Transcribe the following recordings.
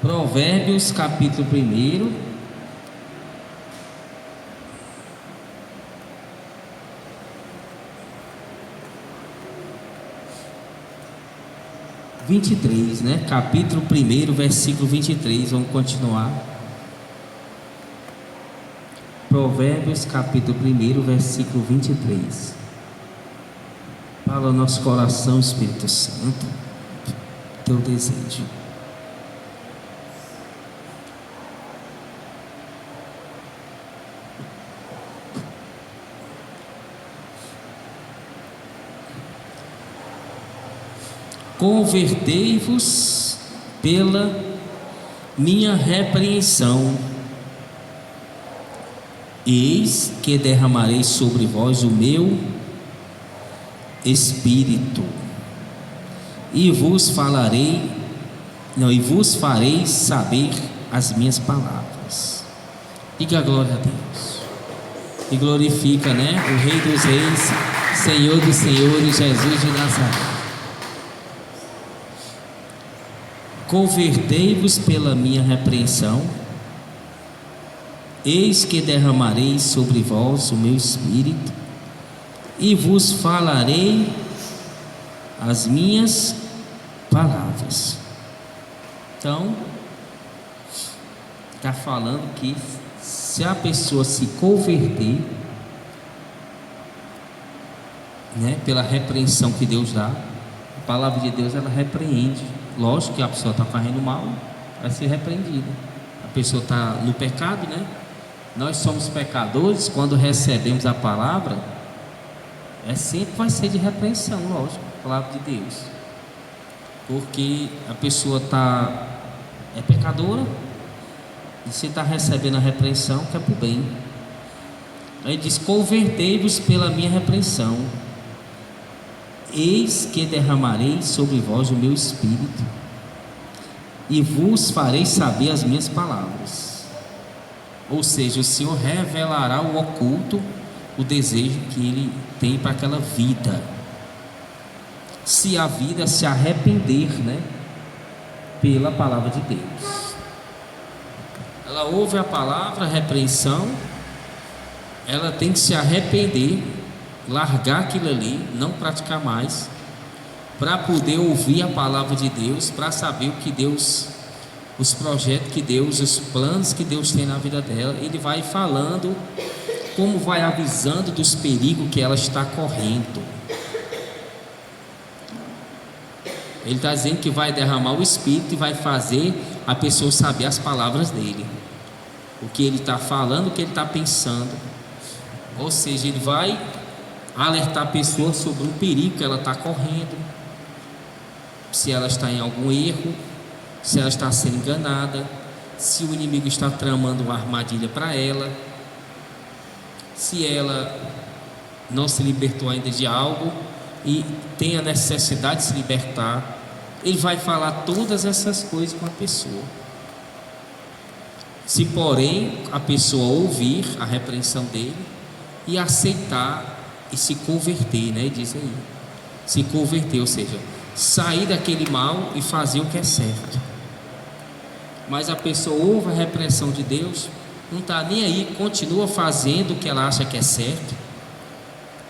Provérbios capítulo 1, né? Capítulo 1, versículo 23. Vamos continuar. Provérbios capítulo 1, versículo 23. Fala o nosso coração, Espírito Santo, teu desejo. Convertei-vos pela minha repreensão, eis que derramarei sobre vós o meu Espírito, e vos farei saber as minhas palavras. Diga glória a Deus. E glorifica, né? O Rei dos Reis, Senhor dos Senhores, Jesus de Nazaré. Convertei-vos pela minha repreensão, eis que derramarei sobre vós o meu Espírito, e vos falarei as minhas palavras. Então, está falando que se a pessoa se converter, né, pela repreensão que Deus dá, a palavra de Deus, ela repreende. Lógico que a pessoa está fazendo mal, vai ser repreendida. A pessoa está no pecado, né? Nós somos pecadores. Quando recebemos a palavra, sempre vai ser de repreensão, lógico, a palavra de Deus, porque a pessoa é pecadora, e se está recebendo a repreensão, que é para o bem. Aí diz: convertei-vos pela minha repreensão, eis que derramarei sobre vós o meu Espírito, e vos farei saber as minhas palavras. Ou seja, o Senhor revelará o oculto, o desejo que Ele tem para aquela vida, se a vida se arrepender, né, pela palavra de Deus. Ela ouve a palavra, a repreensão, ela tem que se arrepender, largar aquilo ali, não praticar mais, para poder ouvir a palavra de Deus, para saber o que Deus, os projetos que Deus, os planos que Deus tem na vida dela. Ele vai falando, como vai avisando dos perigos que ela está correndo. Ele está dizendo que vai derramar o Espírito e vai fazer a pessoa saber as palavras dele, o que ele está falando, o que ele está pensando. Ou seja, ele vai alertar a pessoa sobre o perigo que ela está correndo, se ela está em algum erro, se ela está sendo enganada, se o inimigo está tramando uma armadilha para ela, se ela não se libertou ainda de algo e tem a necessidade de se libertar. Ele vai falar todas essas coisas com a pessoa. Se porém a pessoa ouvir a repreensão dele e aceitar e se converter, né? Diz aí, se converter, ou seja, sair daquele mal e fazer o que é certo. Mas a pessoa ouve a repreensão de Deus, não está nem aí, continua fazendo o que ela acha que é certo,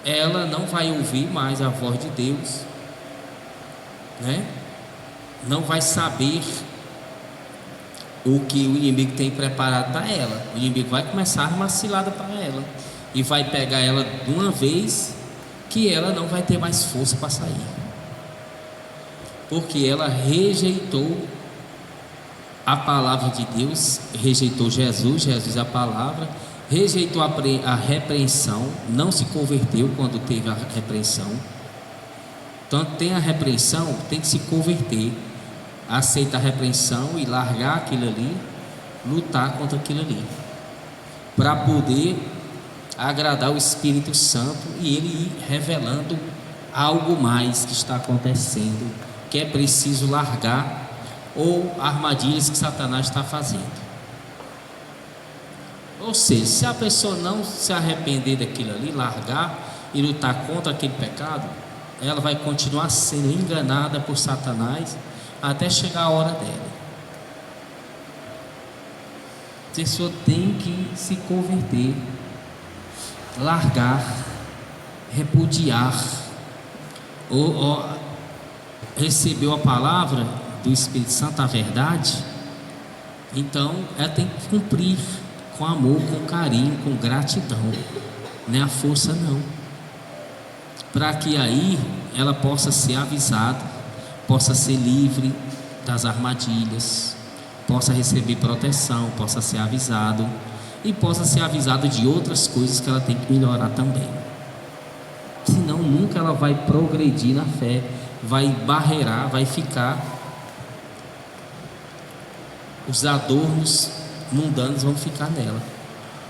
ela não vai ouvir mais a voz de Deus, né? Não vai saber o que o inimigo tem preparado para ela. O inimigo vai começar a armar cilada para ela e vai pegar ela de uma vez, que ela não vai ter mais força para sair, porque ela rejeitou a palavra de Deus, rejeitou Jesus a palavra, rejeitou a repreensão, não se converteu quando teve a repreensão. Então tem a repreensão, tem que se converter, aceitar a repreensão e largar aquilo ali, lutar contra aquilo ali, para poder agradar o Espírito Santo e ele ir revelando algo mais que está acontecendo, que é preciso largar, ou armadilhas que Satanás está fazendo. Ou seja, se a pessoa não se arrepender daquilo ali, largar e lutar contra aquele pecado, ela vai continuar sendo enganada por Satanás até chegar a hora dela. A pessoa tem que se converter, largar, repudiar, ou recebeu a palavra do Espírito Santo, a verdade, então ela tem que cumprir com amor, com carinho, com gratidão, não é a força não, para que aí ela possa ser avisada, possa ser livre das armadilhas, possa receber proteção, possa ser avisado e possa ser avisado de outras coisas que ela tem que melhorar também. Senão nunca ela vai progredir na fé, vai barreirar, vai ficar, os adornos mundanos vão ficar nela.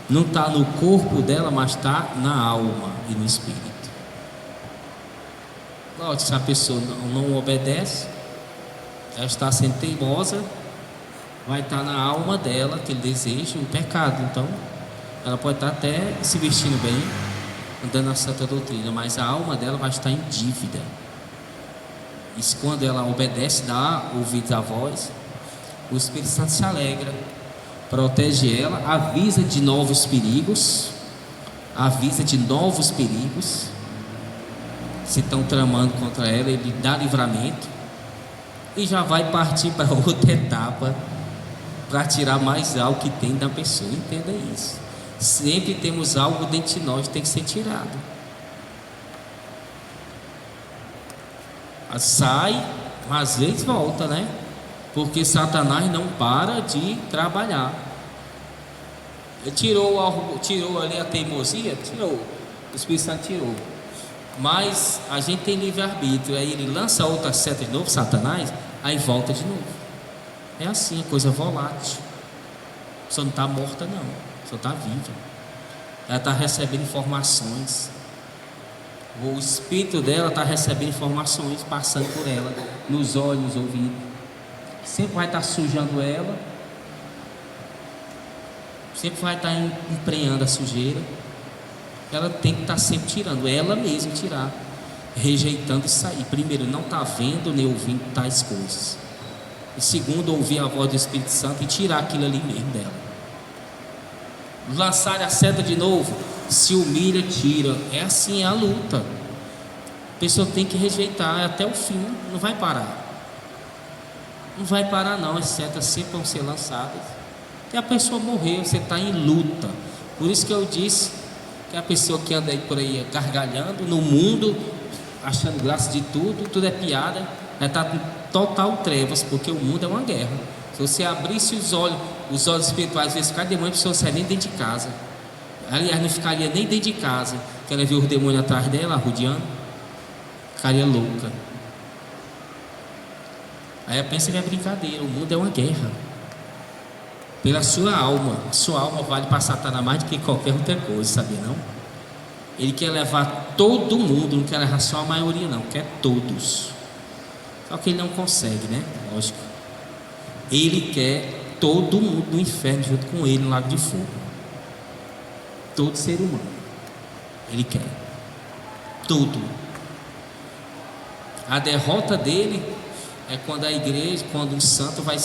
Não está no corpo dela, mas está na alma e no espírito. Lógico, se a pessoa não obedece, ela está sendo teimosa, vai estar na alma dela aquele desejo, o pecado. Então ela pode estar até se vestindo bem, andando na santa doutrina, mas a alma dela vai estar em dívida. Isso, quando ela obedece, dá ouvidos à voz, o Espírito Santo se alegra, protege ela, avisa de novos perigos, se estão tramando contra ela, ele dá livramento e já vai partir para outra etapa, para tirar mais algo que tem da pessoa. Entenda isso. Sempre temos algo dentro de nós que tem que ser tirado. Sai, mas às vezes volta, né? Porque Satanás não para de trabalhar. Ele tirou ali a teimosia, tirou. O Espírito Santo tirou. Mas a gente tem livre-arbítrio. Aí ele lança outra seta de novo, Satanás, aí volta de novo. É assim, a coisa volátil. Só não está morta não, só está viva. Ela está recebendo informações. O espírito dela está recebendo informações, passando por ela, nos olhos, nos ouvidos. Sempre vai estar sujando ela, sempre vai estar emprenhando a sujeira. Ela tem que estar sempre tirando, ela mesma tirar, rejeitando isso aí. Primeiro, não está vendo nem ouvindo tais coisas. E segundo, ouvir a voz do Espírito Santo e tirar aquilo ali mesmo dela. Lançar a seta de novo, se humilha, tira. É assim, é a luta. A pessoa tem que rejeitar até o fim, não vai parar. Não vai parar não, as setas sempre vão ser lançadas. E a pessoa morreu, você está em luta. Por isso que eu disse que a pessoa que anda aí por aí gargalhando no mundo, achando graça de tudo, tudo é piada, está com total trevas, porque o mundo é uma guerra. Se você abrisse os olhos espirituais, às vezes cada demônio, a pessoa sai nem dentro de casa. Aliás, não ficaria nem dentro de casa, que ela viu os demônios atrás dela, rodeando, ficaria louca. Aí ela pensa que é brincadeira, o mundo é uma guerra. Pela sua alma vale para Satanás mais do que qualquer outra coisa, sabia não? Ele quer levar todo mundo, não quer levar só a maioria não, quer todos. Só que ele não consegue, né? Lógico. Ele quer todo mundo no inferno junto com ele no lago de fogo. Todo ser humano. Ele quer. Tudo. A derrota dele é quando a igreja, quando um santo vai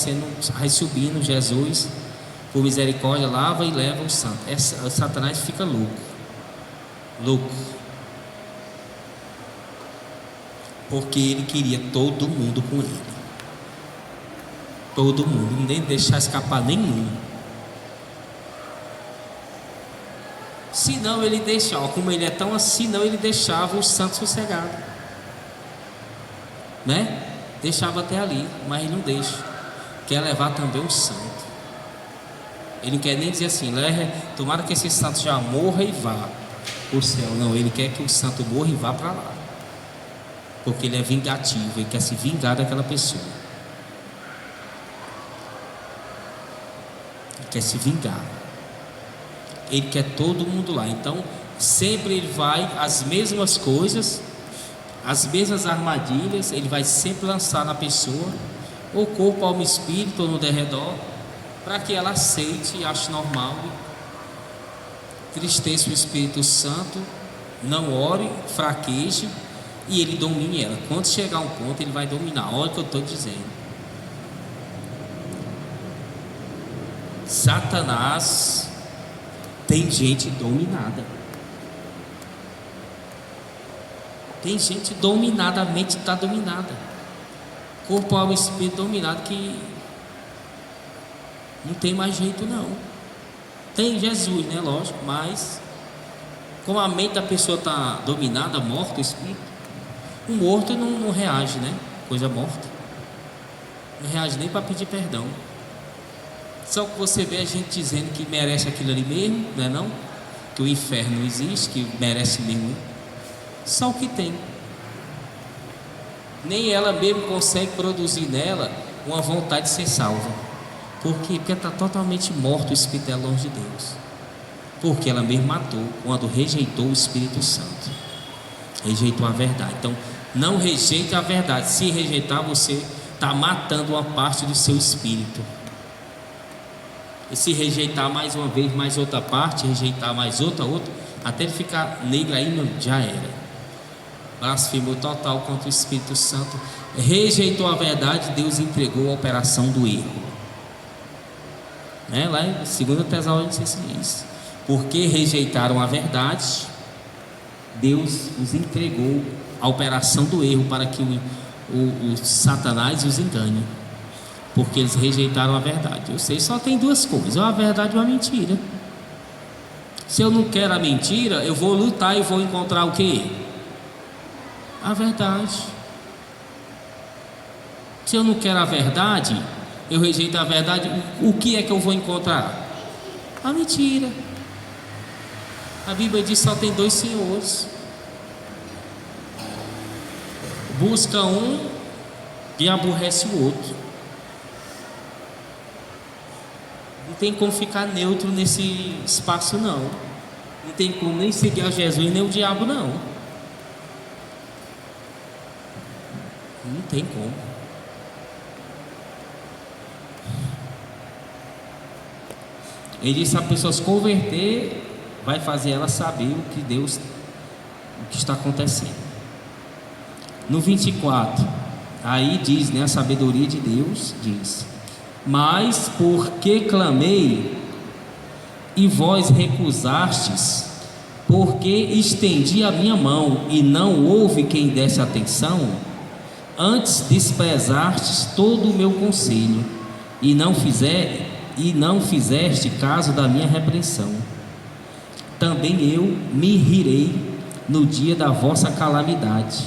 subindo, Jesus, por misericórdia, lava e leva o santo. Satanás fica louco. Porque ele queria todo mundo com ele. Todo mundo, nem deixar escapar nenhum. Se não, ele deixava, como ele é tão assim, não, ele deixava o santo sossegado, né? Deixava até ali, mas ele não deixa. Quer levar também o santo. Ele não quer nem dizer assim, tomara que esse santo já morra e vá para o céu. Não, ele quer que o santo morra e vá para lá. Porque ele é vingativo, ele quer se vingar daquela pessoa. Ele quer se vingar. Ele quer todo mundo lá. Então, sempre ele vai as mesmas coisas, as mesmas armadilhas, ele vai sempre lançar na pessoa, ou corpo, alma, espírito, ou no derredor, para que ela aceite e ache normal, tristeça o Espírito Santo, não ore, fraqueje, e ele domine ela. Quando chegar a um ponto, ele vai dominar. Olha o que eu estou dizendo. Satanás tem gente dominada. Tem gente dominada, a mente está dominada. Corpo, alma e espírito dominado, que não tem mais jeito não. Tem Jesus, né? Lógico, mas como a mente da pessoa está dominada, morto o espírito, o morto não reage, né? Coisa morta. Não reage nem para pedir perdão. Só que você vê a gente dizendo que merece aquilo ali mesmo, não é não? Que o inferno não existe, que merece mesmo. Só o que tem. Nem ela mesmo consegue produzir nela uma vontade de ser salva. Por quê? Porque está totalmente morto o espírito dela longe de Deus. Porque ela mesmo matou quando rejeitou o Espírito Santo. Rejeitou a verdade. Então, não rejeite a verdade. Se rejeitar, você está matando uma parte do seu espírito. E se rejeitar mais uma vez, mais outra parte, rejeitar mais outra, até ele ficar negro aí, já era. Blasfemou total contra o Espírito Santo. Rejeitou a verdade, Deus entregou a operação do erro. Lá em 2 Tessalonicenses diz: porque rejeitaram a verdade, Deus os entregou a operação do erro para que o Satanás os engane. Porque eles rejeitaram a verdade. Eu sei, só tem duas coisas: uma verdade e uma mentira. Se eu não quero a mentira, eu vou lutar e vou encontrar o quê? A verdade. Se eu não quero a verdade, eu rejeito a verdade, o que é que eu vou encontrar? A mentira. A Bíblia diz que só tem dois senhores. Busca um e aborrece o outro. Não tem como ficar neutro nesse espaço não. Não tem como nem seguir a Jesus nem o diabo não. Não tem como. Ele disse: se a pessoa se converter, vai fazer ela saber o que está acontecendo. No 24, aí diz, né, a sabedoria de Deus diz: mas porque clamei e vós recusastes, porque estendi a minha mão e não houve quem desse atenção, antes desprezastes todo o meu conselho e não fizeste caso da minha repreensão, também eu me rirei no dia da vossa calamidade,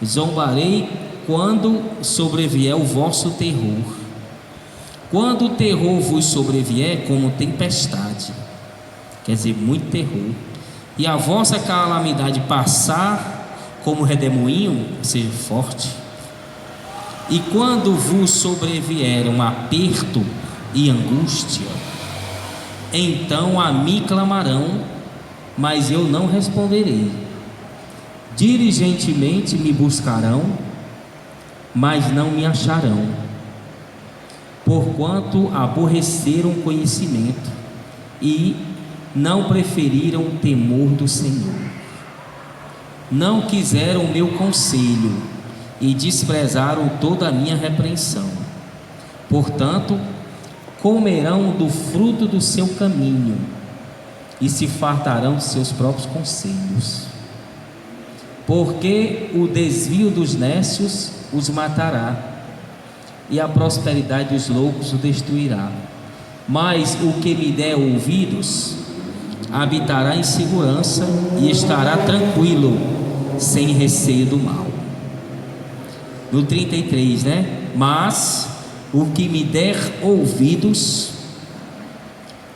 zombarei quando sobrevier o vosso terror. Quando o terror vos sobrevier como tempestade, quer dizer, muito terror, e a vossa calamidade passar como redemoinho, ou seja, forte, e quando vos sobrevier um aperto e angústia, então a mim clamarão, mas eu não responderei. Diligentemente me buscarão, mas não me acharão, porquanto aborreceram o conhecimento e não preferiram o temor do Senhor. Não quiseram o meu conselho e desprezaram toda a minha repreensão. Portanto, comerão do fruto do seu caminho e se fartarão de seus próprios conselhos. Porque o desvio dos nécios os matará, e a prosperidade dos loucos o destruirá. Mas o que me der ouvidos habitará em segurança e estará tranquilo, sem receio do mal. No 33, né? Mas o que me der ouvidos,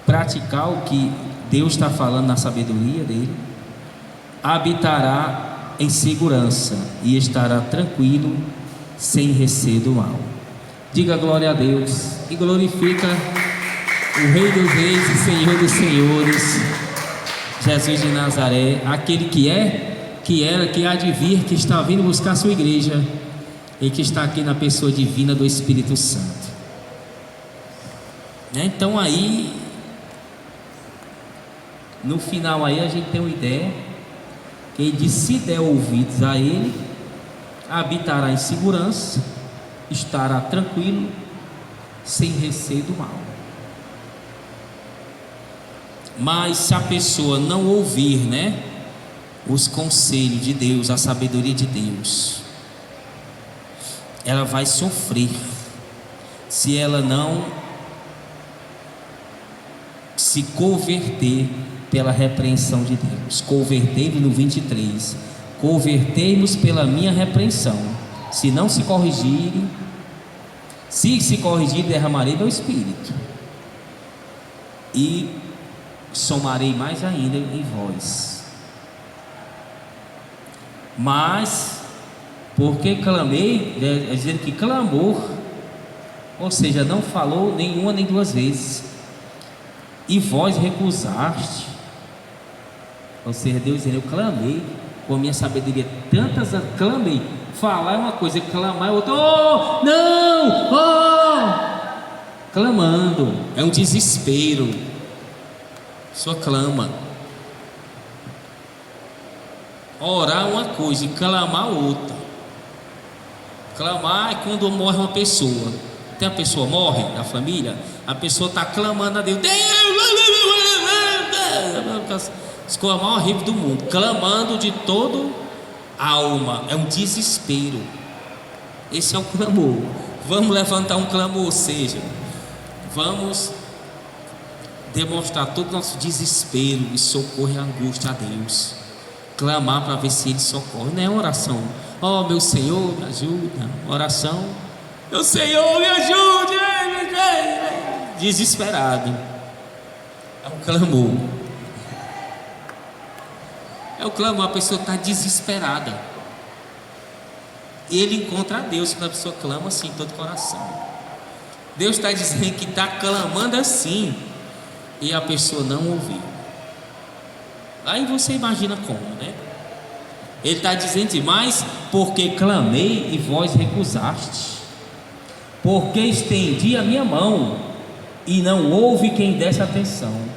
praticar o que Deus está falando na sabedoria dele, habitará em segurança e estará tranquilo, sem receio do mal. Diga glória a Deus e glorifica o Rei dos Reis e Senhor dos Senhores, Jesus de Nazaré, aquele que é, que era, que há de vir, que está vindo buscar a sua igreja e que está aqui na pessoa divina do Espírito Santo. Então aí, no final aí a gente tem uma ideia que ele diz: se der ouvidos a ele, habitará em segurança, estará tranquilo, sem receio do mal. Mas se a pessoa não ouvir, né, os conselhos de Deus, a sabedoria de Deus, ela vai sofrer se ela não se converter pela repreensão de Deus. Convertei-vos no 23, convertei-vos pela minha repreensão. Se não se corrigirem, se corrigir, derramarei meu espírito e somarei mais ainda em vós. Mas porque clamei, dizendo que clamor, ou seja, não falou nenhuma nem duas vezes, e vós recusaste. Ou seja, Deus dizendo: eu clamei com a minha sabedoria, tantas clamei. Falar é uma coisa, clamar é outra. Oh, não, oh, clamando é um desespero. Só clama. Orar é uma coisa e clamar outra. Clamar é quando morre uma pessoa. Tem a pessoa morre da família, a pessoa está clamando a Deus. As coisas mais horríveis do mundo, clamando de todo a alma, é um desespero. Esse é o clamor. Vamos levantar um clamor, ou seja, vamos demonstrar todo o nosso desespero e socorro e angústia a Deus. Clamar para ver se Ele socorre. Não é oração, oh meu Senhor, me ajuda. Oração, meu Senhor, me ajude. Desesperado. É um clamor. É o clamor, a pessoa está desesperada. Ele encontra a Deus quando a pessoa clama assim, todo coração. Deus está dizendo que está clamando assim, e a pessoa não ouviu. Aí você imagina como, né? Ele está dizendo: mas porque clamei e vós recusastes, porque estendi a minha mão e não houve quem desse atenção.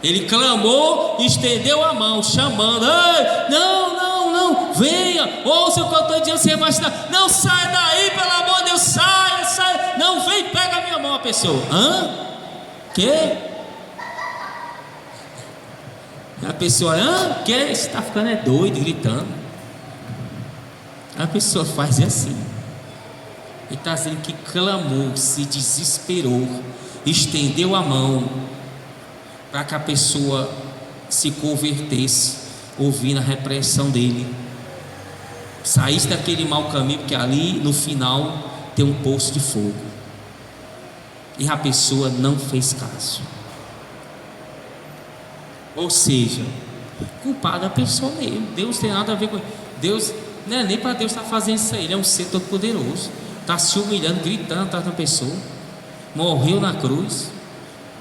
Ele clamou, estendeu a mão, chamando: ei, não, venha, ouça o que eu estou dizendo, você vai estar. Não, sai daí, pelo amor de Deus, sai, não, vem, pega a minha mão. A pessoa: que? A pessoa: que? Você está ficando doido, gritando. A pessoa faz assim. Ele está dizendo que clamou, se desesperou, estendeu a mão para que a pessoa se convertesse, ouvindo a repreensão dele, saísse daquele mau caminho, porque ali no final tem um poço de fogo. E a pessoa não fez caso. Ou seja, culpado a pessoa mesmo. Deus tem nada a ver com Deus. Não é nem para Deus estar fazendo isso aí. Ele é um ser todo poderoso, está se humilhando, gritando atrás da pessoa. Morreu na cruz.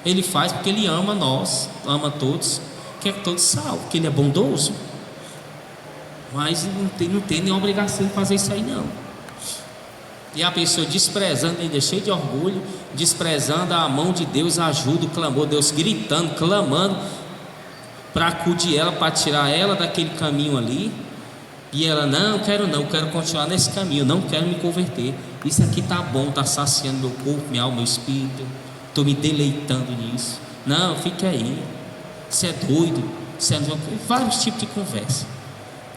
Ele faz porque Ele ama nós, ama todos, quer que todos salvem, porque Ele é bondoso. Mas não tem nenhuma obrigação de fazer isso aí, não. E a pessoa desprezando, ainda cheio de orgulho, desprezando a mão de Deus, ajuda, o clamor, Deus gritando, clamando para acudir ela, para tirar ela daquele caminho ali. E ela: não, quero continuar nesse caminho, não quero me converter. Isso aqui está bom, está saciando meu corpo, minha alma, meu espírito. Estou me deleitando nisso. Não, fique aí. Você é doido. Você é... Vários tipos de conversa.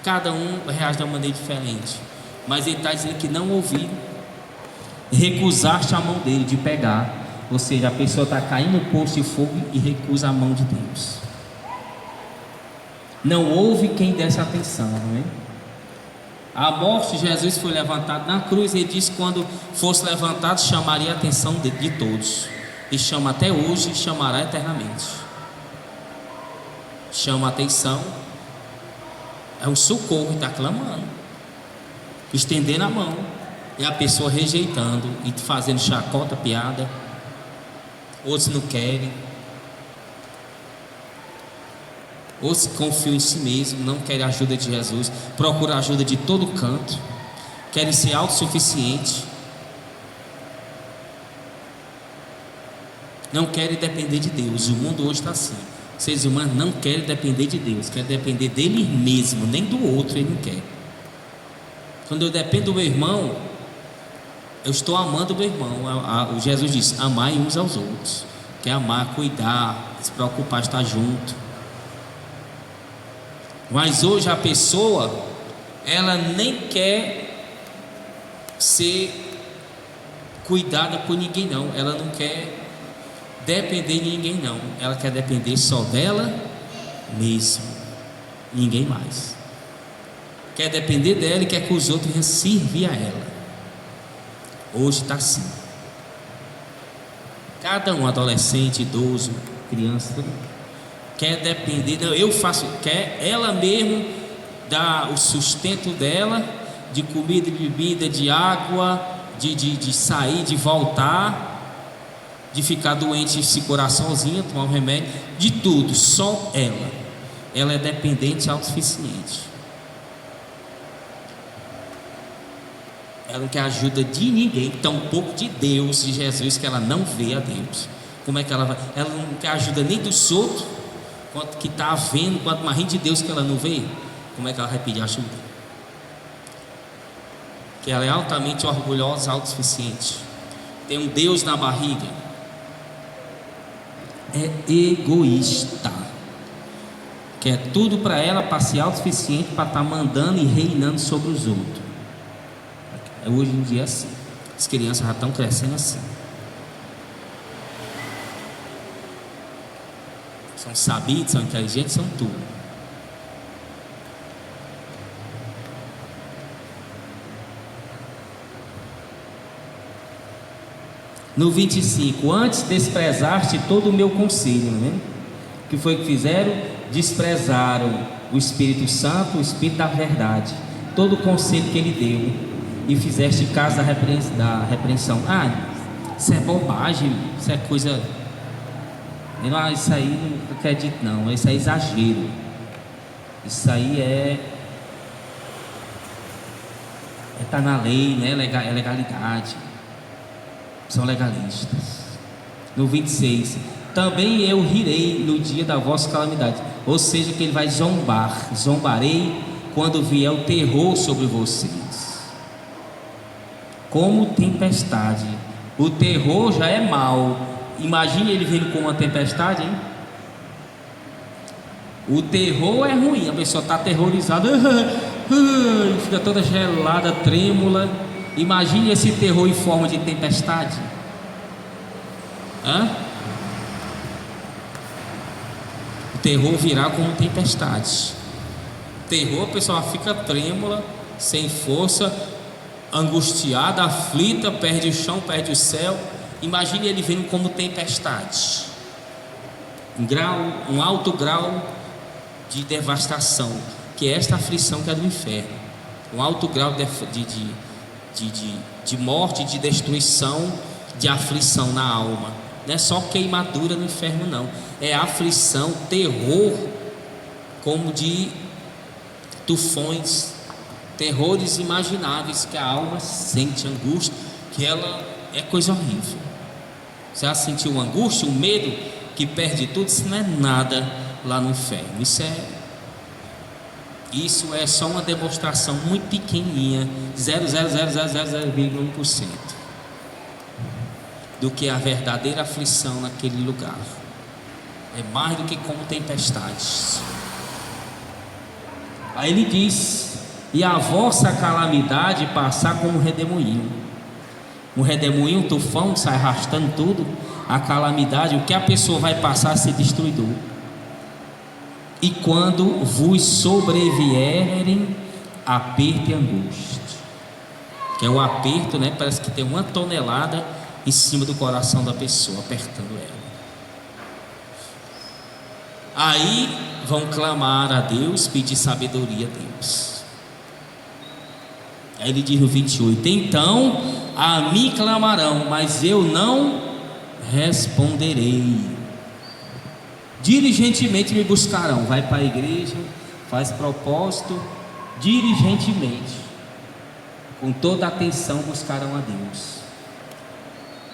Cada um reage de uma maneira diferente. Mas ele está dizendo que não ouviu. Recusaste a mão dele de pegar. Ou seja, a pessoa está caindo no poço de fogo e recusa a mão de Deus. Não houve quem desse atenção, não é? A morte de Jesus foi levantado na cruz. Ele disse que quando fosse levantado chamaria a atenção de todos. E chama até hoje e chamará eternamente. Chama a atenção. É um socorro, está clamando, estendendo a mão, e a pessoa rejeitando e fazendo chacota, piada. Outros não querem, outros confiam em si mesmo, não querem a ajuda de Jesus, procuram a ajuda de todo canto, querem ser autossuficientes, não querem depender de Deus. O mundo hoje está assim. Os seres humanos não querem depender de Deus, querem depender dele mesmo, nem do outro ele não quer. Quando eu dependo do meu irmão, eu estou amando o meu irmão. Jesus disse: amai uns aos outros. quer amar, cuidar, se preocupar, estar junto. Mas hoje a pessoa, ela nem quer ser cuidada por ninguém não, ela não quer depender de ninguém não, ela quer depender só dela mesma, ninguém mais. Quer depender dela e quer que os outros sirvam a ela. Hoje está assim. Cada um, adolescente, idoso, criança, quer depender, não, eu faço, quer ela mesmo dar o sustento dela, de comida, de bebida, de água, de sair, de voltar, de ficar doente, se curar sozinha, tomar um remédio, de tudo, só ela. Ela é dependente e autossuficiente. Ela não quer ajuda de ninguém, tampouco de Deus, de Jesus, que ela não vê a Deus. Como é que ela vai? Ela não quer ajuda nem dos outros, quanto que está vendo, quanto mais de Deus que ela não vê. Como é que ela vai pedir ajuda? Que ela é altamente orgulhosa, autossuficiente, tem um Deus na barriga, é egoísta, quer tudo para ela, para ser autossuficiente, para estar mandando e reinando sobre os outros. Hoje em dia é assim. As crianças já estão crescendo assim. São sabidos, são inteligentes, são tudo. No 25, antes desprezaste todo o meu conselho, né? O que foi que fizeram? Desprezaram o Espírito Santo, o Espírito da verdade, todo o conselho que ele deu, e fizeste caso da repreensão. Isso é bobagem, isso é coisa. Não, isso aí não acredito não, isso é exagero. Isso aí tá na lei, né? É legalidade. São legalistas. No 26, também eu rirei no dia da vossa calamidade. Ou seja, que ele vai zombarei quando vier o terror sobre vocês, como tempestade. O terror já é mal. Imagine ele vindo com uma tempestade, hein? O terror é ruim, a pessoa está aterrorizada, fica toda gelada, trêmula. Imagine esse terror em forma de tempestade. O terror virá como tempestade. O terror, a pessoa fica trêmula, sem força, angustiada, aflita, perde o chão, perde o céu. Imagine ele vindo como tempestade, um alto grau de devastação, que é esta aflição que é do inferno, um alto grau de morte, de destruição, de aflição na alma. Não é só queimadura no inferno não, é aflição, terror, como de tufões, terrores imagináveis que a alma sente, angústia, que ela é coisa horrível. Você já sentiu uma angústia, um medo que perde tudo? Isso não é nada lá no inferno. Isso é só uma demonstração muito pequenininha, 0,00000,1% do que a verdadeira aflição naquele lugar. É mais do que como tempestades. Aí ele diz: e a vossa calamidade passar como um redemoinho. Um redemoinho, um tufão, sai arrastando tudo. A calamidade, o que a pessoa vai passar, ser destruidor. E quando vos sobrevierem aperto e angústia, que é o aperto, né? Parece que tem uma tonelada em cima do coração da pessoa, apertando ela. Aí vão clamar a Deus, pedir sabedoria a Deus. Aí ele diz no 28: então a mim clamarão, mas eu não responderei. Diligentemente me buscarão. Vai para a igreja, faz propósito, diligentemente, com toda atenção buscarão a Deus,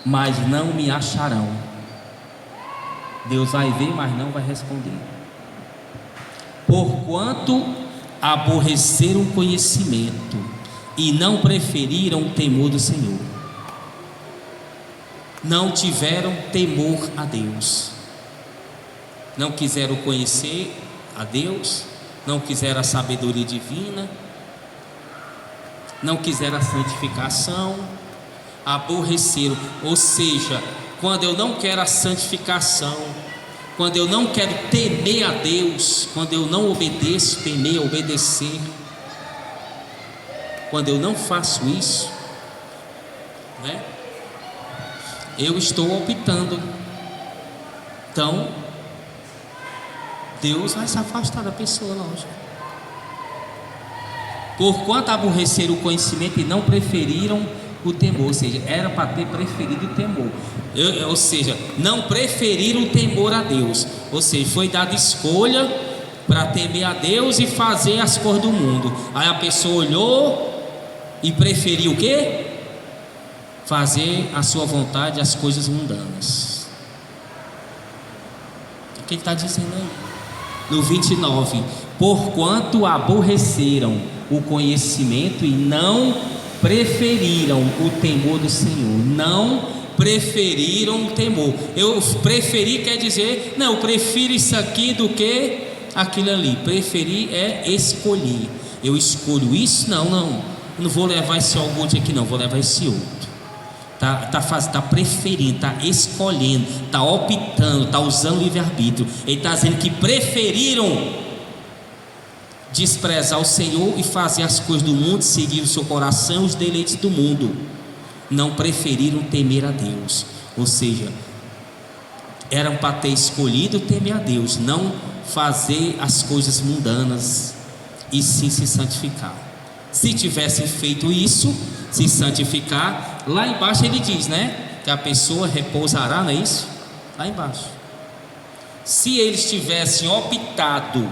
mas não me acharão. Deus vai ver, mas não vai responder. Porquanto aborreceram o conhecimento e não preferiram o temor do Senhor. não tiveram temor a Deus, não quiseram conhecer a Deus, não quiseram a sabedoria divina, não quiseram a santificação, aborreceram. Ou seja, quando eu não quero a santificação, quando eu não quero temer a Deus, quando eu não obedeço, temer, obedecer, quando eu não faço isso, né, eu estou optando. Então Deus vai se afastar da pessoa, lógico. Porquanto aborreceram o conhecimento e não preferiram o temor. Ou seja, era para ter preferido o temor. Ou seja, não preferiram o temor a Deus. Ou seja, foi dada escolha para temer a Deus e fazer as coisas do mundo. Aí a pessoa olhou e preferiu o quê? Fazer a sua vontade, as coisas mundanas. O que ele está dizendo aí? No 29: porquanto aborreceram o conhecimento e não preferiram o temor do Senhor. Não preferiram o temor. Eu preferi quer dizer, não, eu prefiro isso aqui do que aquilo ali. Preferir é escolher. Eu escolho isso, não vou levar esse iogurte aqui, não, vou levar esse outro. Tá preferindo, tá escolhendo, tá optando, tá usando livre-arbítrio. Ele está dizendo que preferiram desprezar o Senhor e fazer as coisas do mundo, seguir o seu coração, os deleites do mundo. Não preferiram temer a Deus. Ou seja, eram para ter escolhido temer a Deus, não fazer as coisas mundanas, e sim se santificar. Se tivessem feito isso, se santificar, lá embaixo ele diz, né, que a pessoa repousará, não é isso? Lá embaixo. Se eles tivessem optado,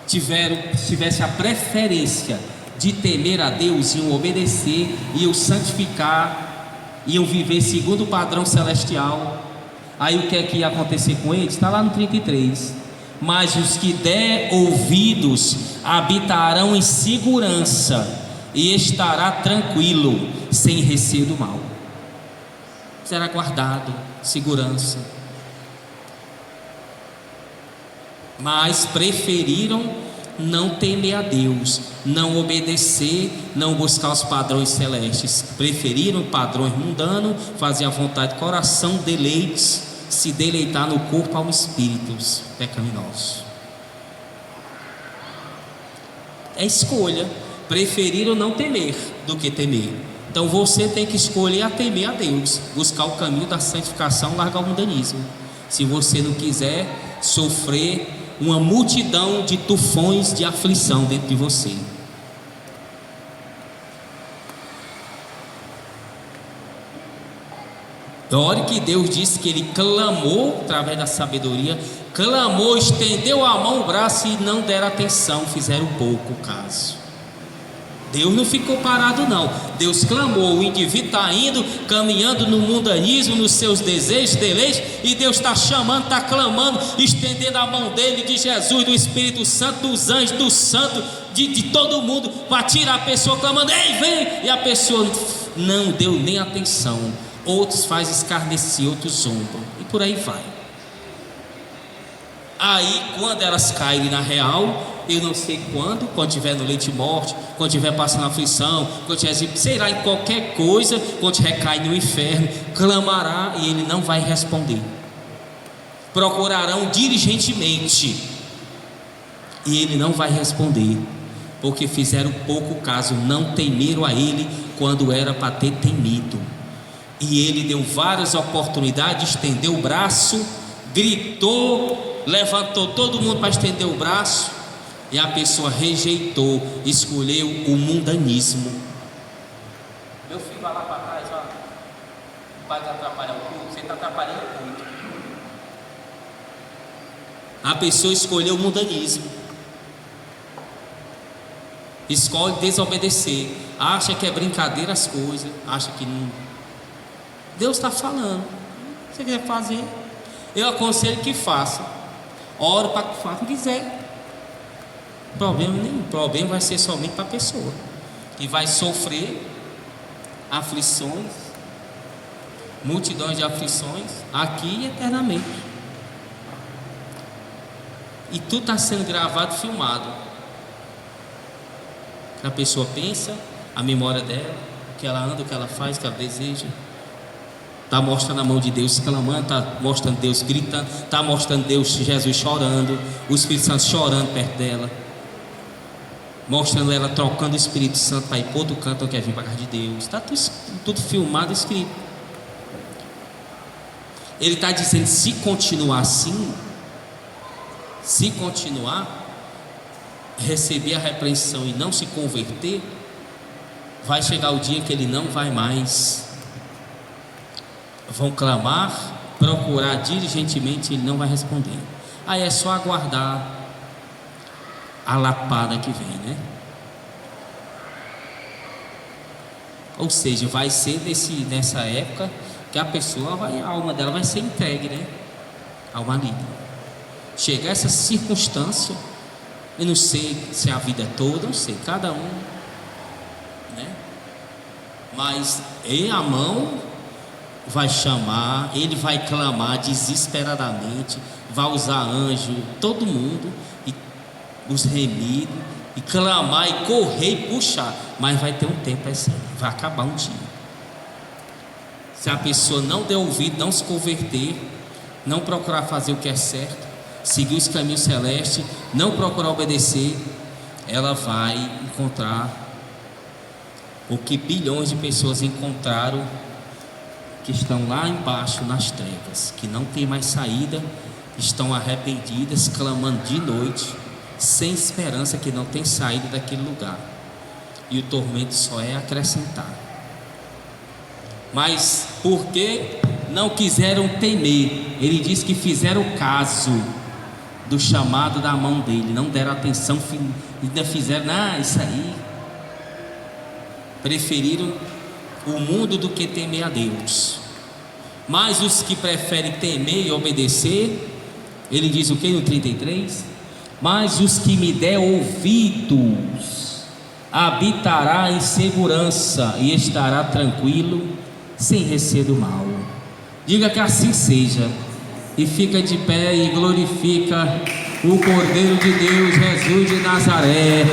tivesse a preferência de temer a Deus, iam obedecer, iam santificar, iam viver segundo o padrão celestial. Aí o que é que ia acontecer com eles? Está lá no 33: mas os que der ouvidos habitarão em segurança e estará tranquilo, sem receio do mal. Será guardado, segurança. Mas preferiram não temer a Deus, não obedecer, não buscar os padrões celestes. Preferiram padrões mundanos, fazer a vontade do coração, deleites, se deleitar no corpo, alma e espíritos pecaminosos. É escolha. Preferiram não temer do que temer. Então você tem que escolher a temer a Deus, buscar o caminho da santificação, largar o mundanismo. Se você não quiser sofrer uma multidão de tufões de aflição dentro de você. Olha que Deus disse que ele clamou através da sabedoria, clamou, estendeu a mão, o braço e não deram atenção, fizeram pouco caso. Deus não ficou parado não. Deus clamou, o indivíduo está indo, caminhando no mundanismo, nos seus desejos, deleites, e Deus está chamando, está clamando, estendendo a mão dele, de Jesus, do Espírito Santo, dos anjos, do santo, de todo mundo, para tirar a pessoa clamando, ei, vem, e a pessoa não deu nem atenção. Outros fazem escarnecer, outros zombam, e por aí vai. Aí quando elas caírem na real, eu não sei quando estiver no leite de morte, quando estiver passando aflição, quando estiver, sei lá, em qualquer coisa, quando recai no inferno, clamará e ele não vai responder. Procurarão diligentemente e ele não vai responder, porque fizeram pouco caso, não temeram a ele quando era para ter temido. E ele deu várias oportunidades, estendeu o braço, gritou, levantou todo mundo para estender o braço, e a pessoa rejeitou, escolheu o mundanismo. Meu filho vai lá para trás, ó. O pai está atrapalhando o culto, você está atrapalhando o culto. A pessoa escolheu o mundanismo, escolhe desobedecer, acha que é brincadeira as coisas, acha que não. Deus está falando. Se você quiser fazer, eu aconselho que faça. Ora para que faça, quiser. O problema vai ser somente para a pessoa que vai sofrer aflições multidões de aflições, aqui e eternamente. E tudo está sendo gravado, filmado. A pessoa pensa, a memória dela, o que ela anda, o que ela faz, o que ela deseja. Está mostrando a mão de Deus clamando, está mostrando Deus gritando, está mostrando Deus, Jesus chorando, o Espírito Santo chorando perto dela, mostrando ela trocando o Espírito Santo para ir para outro canto, quer vir para a casa de Deus. Está tudo filmado, escrito. Ele está dizendo: se continuar assim, se continuar, receber a repreensão e não se converter, vai chegar o dia que ele não vai mais. Vão clamar, procurar diligentemente, ele não vai responder. Aí é só aguardar a lapada que vem, né? Ou seja, vai ser nessa época que a pessoa a alma dela vai ser entregue, né? Ao maligno. Chegar essa circunstância, eu não sei se é a vida toda, não sei, cada um, né? Mas em a mão vai chamar, ele vai clamar desesperadamente, vai usar anjo, todo mundo, e os remidos, e clamar e correr e puxar, mas vai ter um tempo assim, vai acabar um dia. Se a pessoa não der ouvido, não se converter, não procurar fazer o que é certo, seguir os caminhos celestes, não procurar obedecer, ela vai encontrar o que bilhões de pessoas encontraram, que estão lá embaixo nas trevas, que não tem mais saída, estão arrependidas, clamando de noite, sem esperança, que não tem saída daquele lugar, e o tormento só é acrescentar. Mas porque não quiseram temer, ele diz que fizeram caso do chamado da mão dele, não deram atenção, ainda fizeram, isso aí, preferiram o mundo do que temer a Deus. Mas os que preferem temer e obedecer, ele diz o que no 33? Mas os que me der ouvidos habitará em segurança e estará tranquilo, sem receio do mal. Diga que assim seja, e fica de pé e glorifica o Cordeiro de Deus, Jesus de Nazaré.